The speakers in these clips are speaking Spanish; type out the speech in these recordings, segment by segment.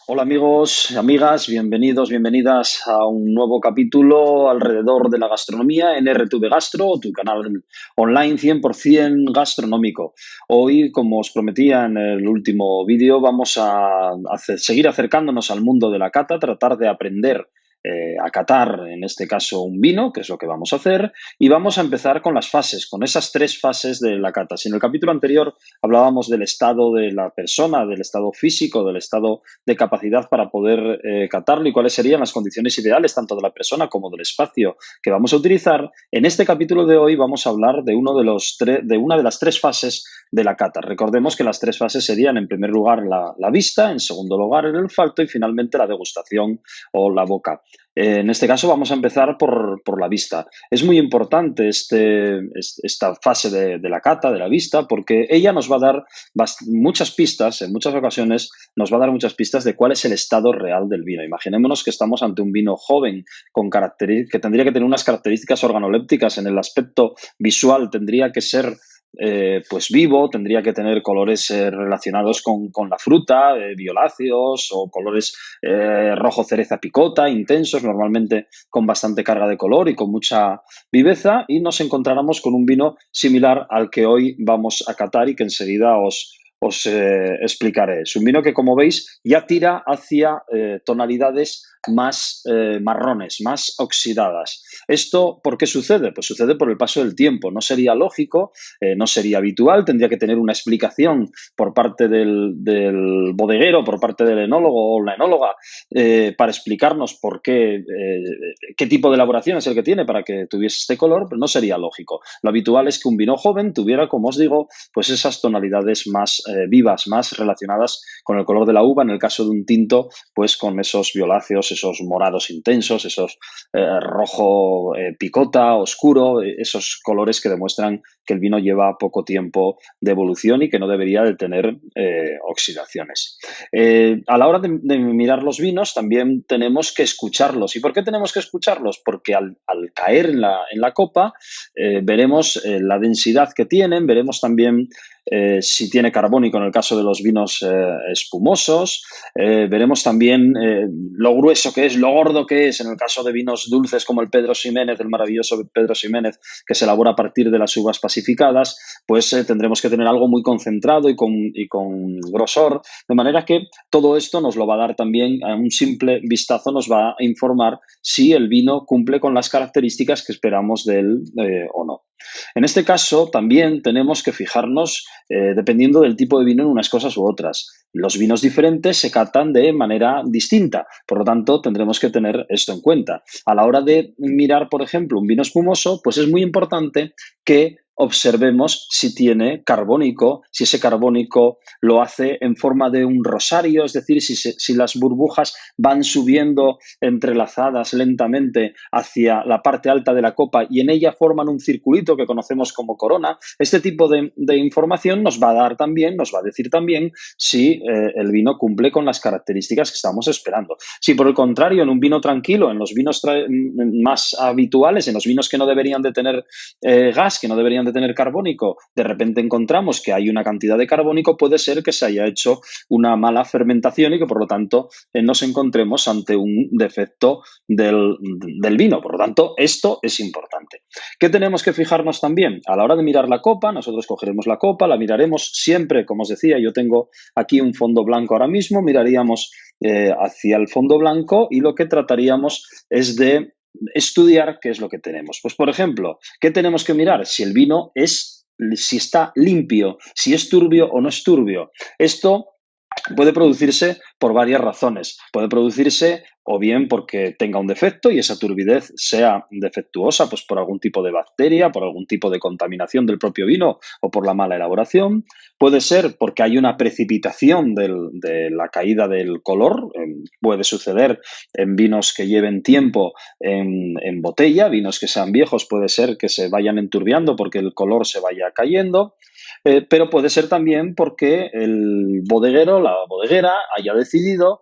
Hola amigos, amigas, bienvenidos, bienvenidas a un nuevo capítulo alrededor de la gastronomía en RTV Gastro, tu canal online 100% gastronómico. Hoy, como os prometía en el último vídeo, vamos a seguir acercándonos al mundo de la cata, tratar de aprender a catar, en este caso, un vino, que es lo que vamos a hacer, y vamos a empezar con las fases, con esas tres fases de la cata. Si en el capítulo anterior hablábamos del estado de la persona, del estado físico, del estado de capacidad para poder catarlo y cuáles serían las condiciones ideales tanto de la persona como del espacio que vamos a utilizar, en este capítulo de hoy vamos a hablar de, de una de las tres fases de la cata. Recordemos que las tres fases serían, en primer lugar, la vista, en segundo lugar, el olfato y finalmente la degustación o la boca. En este caso vamos a empezar por la vista. Es muy importante esta fase de la cata, de la vista, porque ella nos va a dar muchas pistas, en muchas ocasiones nos va a dar muchas pistas de cuál es el estado real del vino. Imaginémonos que estamos ante un vino joven que tendría que tener unas características organolépticas en el aspecto visual, tendría que ser pues vivo, tendría que tener colores relacionados con la fruta, violáceos o colores rojo cereza picota, intensos, normalmente con bastante carga de color y con mucha viveza, y nos encontráramos con un vino similar al que hoy vamos a catar y que enseguida os explicaré. Es un vino que, como veis, ya tira hacia tonalidades más marrones, más oxidadas. ¿Esto por qué sucede? Pues sucede por el paso del tiempo. No sería lógico, no sería habitual, tendría que tener una explicación por parte del bodeguero, por parte del enólogo o la enóloga, para explicarnos qué tipo de elaboración es el que tiene para que tuviese este color, pero no sería lógico. Lo habitual es que un vino joven tuviera, como os digo, pues esas tonalidades más vivas, más relacionadas con el color de la uva. En el caso de un tinto, pues con esos violáceos, esos morados intensos, esos rojo picota, oscuro, esos colores que demuestran que el vino lleva poco tiempo de evolución y que no debería de tener oxidaciones. A la hora de mirar los vinos también tenemos que escucharlos. ¿Y por qué tenemos que escucharlos? Porque al caer en la copa veremos la densidad que tienen, veremos también si tiene carbónico en el caso de los vinos espumosos. Veremos también lo grueso que es, lo gordo que es en el caso de vinos dulces como el Pedro Ximénez, el maravilloso Pedro Ximénez, que se elabora a partir de las uvas pacificadas. Pues tendremos que tener algo muy concentrado y con grosor, de manera que todo esto nos lo va a dar también, a un simple vistazo nos va a informar si el vino cumple con las características que esperamos de él o no. En este caso, también tenemos que fijarnos, dependiendo del tipo de vino, en unas cosas u otras. Los vinos diferentes se catan de manera distinta, por lo tanto, tendremos que tener esto en cuenta. A la hora de mirar, por ejemplo, un vino espumoso, pues es muy importante que observemos si tiene carbónico, si ese carbónico lo hace en forma de un rosario, es decir, si las burbujas van subiendo entrelazadas lentamente hacia la parte alta de la copa y en ella forman un circulito que conocemos como corona. Este tipo de información nos va a dar también, nos va a decir también si el vino cumple con las características que estamos esperando. Si por el contrario, en un vino tranquilo, en los vinos más habituales, en los vinos que no deberían de tener gas, que no deberían de tener carbónico, de repente encontramos que hay una cantidad de carbónico, puede ser que se haya hecho una mala fermentación y que por lo tanto nos encontremos ante un defecto del vino. Por lo tanto, esto es importante. ¿Qué tenemos que fijarnos también? A la hora de mirar la copa, nosotros cogeremos la copa, la miraremos siempre, como os decía, yo tengo aquí un fondo blanco ahora mismo, miraríamos hacia el fondo blanco y lo que trataríamos es de estudiar qué es lo que tenemos. Pues, por ejemplo, ¿qué tenemos que mirar? Si está limpio, si es turbio o no es turbio. Esto puede producirse por varias razones. Puede producirse o bien porque tenga un defecto y esa turbidez sea defectuosa, pues por algún tipo de bacteria, por algún tipo de contaminación del propio vino o por la mala elaboración. Puede ser porque hay una precipitación de la caída del color. Puede suceder en vinos que lleven tiempo en botella, vinos que sean viejos, puede ser que se vayan enturbiando porque el color se vaya cayendo. Pero puede ser también porque el bodeguero, la bodeguera, haya decidido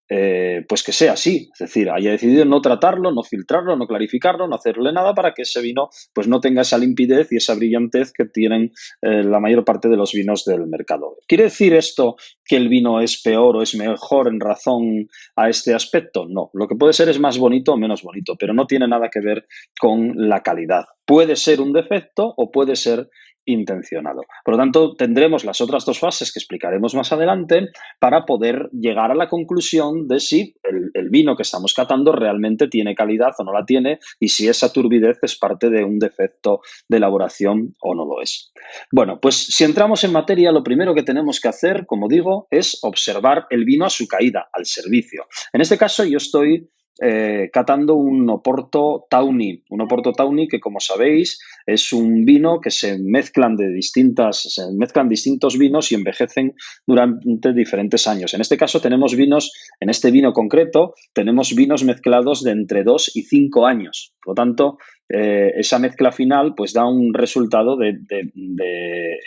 pues que sea así, es decir, haya decidido no tratarlo, no filtrarlo, no clarificarlo, no hacerle nada para que ese vino pues no tenga esa limpidez y esa brillantez que tienen la mayor parte de los vinos del mercado. ¿Quiere decir esto que el vino es peor o es mejor en razón a este aspecto? No, lo que puede ser es más bonito o menos bonito, pero no tiene nada que ver con la calidad. Puede ser un defecto o puede ser intencionado. Por lo tanto, tendremos las otras dos fases que explicaremos más adelante para poder llegar a la conclusión de si el vino que estamos catando realmente tiene calidad o no la tiene y si esa turbidez es parte de un defecto de elaboración o no lo es. Bueno, pues si entramos en materia, lo primero que tenemos que hacer, como digo, es observar el vino a su caída, al servicio. En este caso yo estoy catando un Oporto Tawny. Un Oporto Tawny que, como sabéis, es un vino que se mezclan distintos vinos y envejecen durante diferentes años. En este caso tenemos vinos, en este vino concreto, tenemos vinos mezclados de entre 2 y 5 años. Por lo tanto, esa mezcla final pues da un resultado de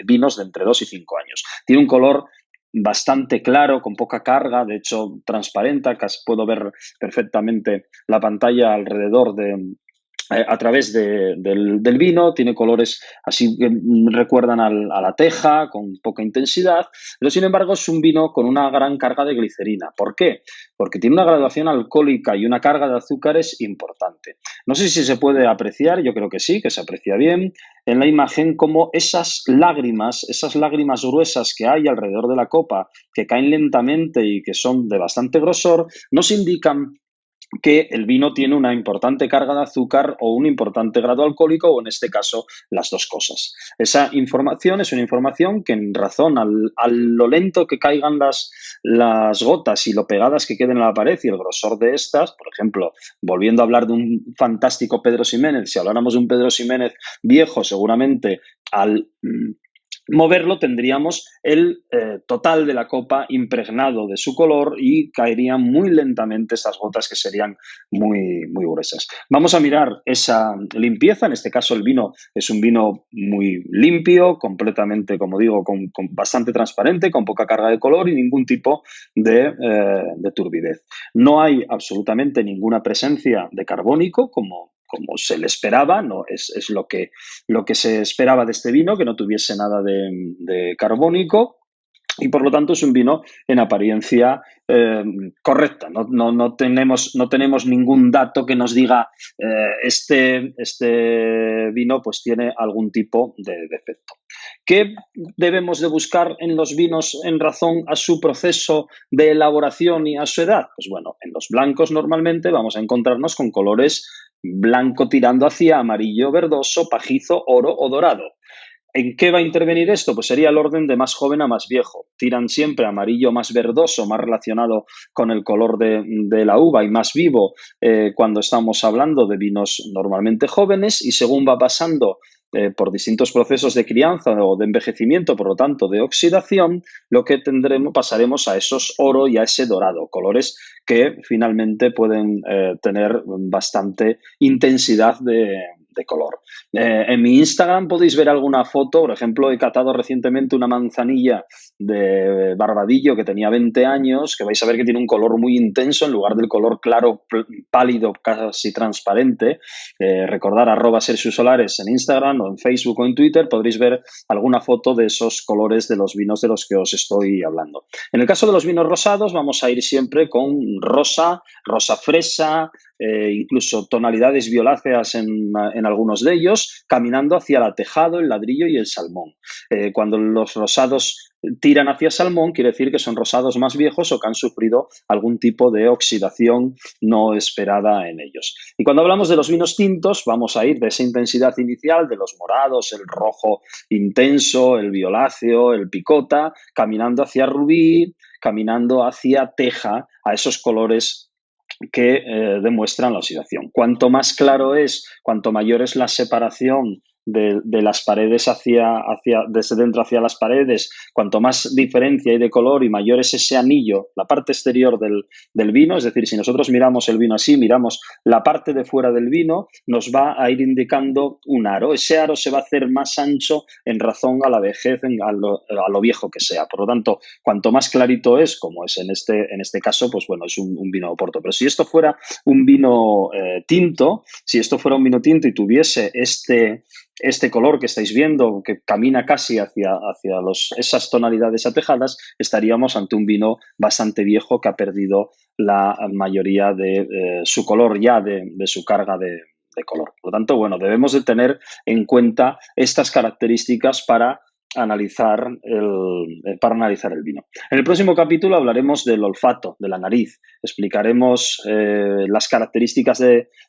vinos de entre 2 y 5 años. Tiene un color bastante claro, con poca carga, de hecho transparente, casi puedo ver perfectamente la pantalla alrededor a través del vino, tiene colores así que recuerdan a la teja, con poca intensidad, pero sin embargo es un vino con una gran carga de glicerina. ¿Por qué? Porque tiene una graduación alcohólica y una carga de azúcares importante. No sé si se puede apreciar, yo creo que sí, que se aprecia bien en la imagen como esas lágrimas gruesas que hay alrededor de la copa, que caen lentamente y que son de bastante grosor, nos indican que el vino tiene una importante carga de azúcar o un importante grado alcohólico o en este caso las dos cosas. Esa información es una información que en razón a lo lento que caigan las gotas y lo pegadas que queden en la pared y el grosor de estas, por ejemplo, volviendo a hablar de un fantástico Pedro Ximénez, si habláramos de un Pedro Ximénez viejo, seguramente al moverlo tendríamos el total de la copa impregnado de su color y caerían muy lentamente estas gotas que serían muy, muy gruesas. Vamos a mirar esa limpieza. En este caso el vino es un vino muy limpio, completamente, como digo, con bastante transparente, con poca carga de color y ningún tipo de turbidez. No hay absolutamente ninguna presencia de carbónico como se le esperaba, no es lo que se esperaba de este vino, que no tuviese nada de carbónico. Y por lo tanto es un vino en apariencia correcta. No tenemos ningún dato que nos diga este vino pues tiene algún tipo de defecto. ¿Qué debemos de buscar en los vinos en razón a su proceso de elaboración y a su edad? Pues bueno, en los blancos normalmente vamos a encontrarnos con colores blanco tirando hacia amarillo verdoso, pajizo, oro o dorado. ¿En qué va a intervenir esto? Pues sería el orden de más joven a más viejo. Tiran siempre amarillo más verdoso, más relacionado con el color de la uva y más vivo cuando estamos hablando de vinos normalmente jóvenes y según va pasando por distintos procesos de crianza o de envejecimiento, por lo tanto de oxidación, lo que pasaremos a esos oro y a ese dorado, colores que finalmente pueden tener bastante intensidad de color. En mi Instagram podéis ver alguna foto, por ejemplo, he catado recientemente una manzanilla de Barbadillo que tenía 20 años, que vais a ver que tiene un color muy intenso en lugar del color claro, pálido, casi transparente. Recordar @SergiuSolares en Instagram o en Facebook o en Twitter, podréis ver alguna foto de esos colores de los vinos de los que os estoy hablando. En el caso de los vinos rosados vamos a ir siempre con rosa fresa, incluso tonalidades violáceas en algunos de ellos, caminando hacia el tejado, el ladrillo y el salmón. Cuando los rosados tiran hacia salmón, quiere decir que son rosados más viejos o que han sufrido algún tipo de oxidación no esperada en ellos. Y cuando hablamos de los vinos tintos, vamos a ir de esa intensidad inicial de los morados, el rojo intenso, el violáceo, el picota, caminando hacia rubí, caminando hacia teja, a esos colores que demuestran la oxidación. Cuanto más claro es, cuanto mayor es la separación de las paredes desde dentro hacia las paredes, cuanto más diferencia hay de color y mayor es ese anillo, la parte exterior del vino, es decir, si nosotros miramos el vino así, miramos la parte de fuera del vino, nos va a ir indicando un aro. Ese aro se va a hacer más ancho en razón a la vejez, a lo viejo que sea. Por lo tanto, cuanto más clarito es, como es en este caso, pues bueno, es un vino Oporto. Pero si esto fuera un vino tinto, si esto fuera un vino tinto y tuviese este color que estáis viendo, que camina casi hacia esas tonalidades atejadas, estaríamos ante un vino bastante viejo que ha perdido la mayoría de su color ya, de su carga de color. Por lo tanto, bueno, debemos de tener en cuenta estas características para analizar el vino. En el próximo capítulo hablaremos del olfato, de la nariz. Explicaremos las características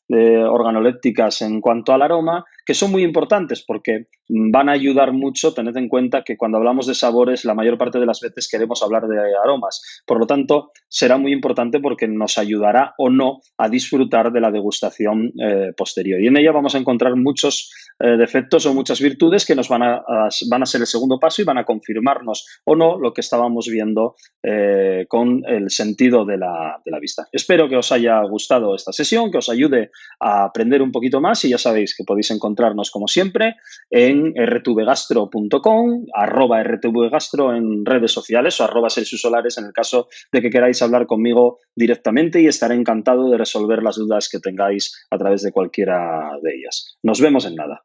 organolépticas en cuanto al aroma, que son muy importantes porque van a ayudar mucho. Tened en cuenta que cuando hablamos de sabores, la mayor parte de las veces queremos hablar de aromas. Por lo tanto, será muy importante porque nos ayudará o no a disfrutar de la degustación posterior. Y en ella vamos a encontrar muchos defectos o muchas virtudes que nos van a ser el segundo paso y van a confirmarnos o no lo que estábamos viendo con el sentido de la vista. Espero que os haya gustado esta sesión, que os ayude a aprender un poquito más y ya sabéis que podéis encontrarnos como siempre en rtvgastro.com, @rtvgastro en redes sociales o @Solares en el caso de que queráis hablar conmigo directamente y estaré encantado de resolver las dudas que tengáis a través de cualquiera de ellas. Nos vemos en nada.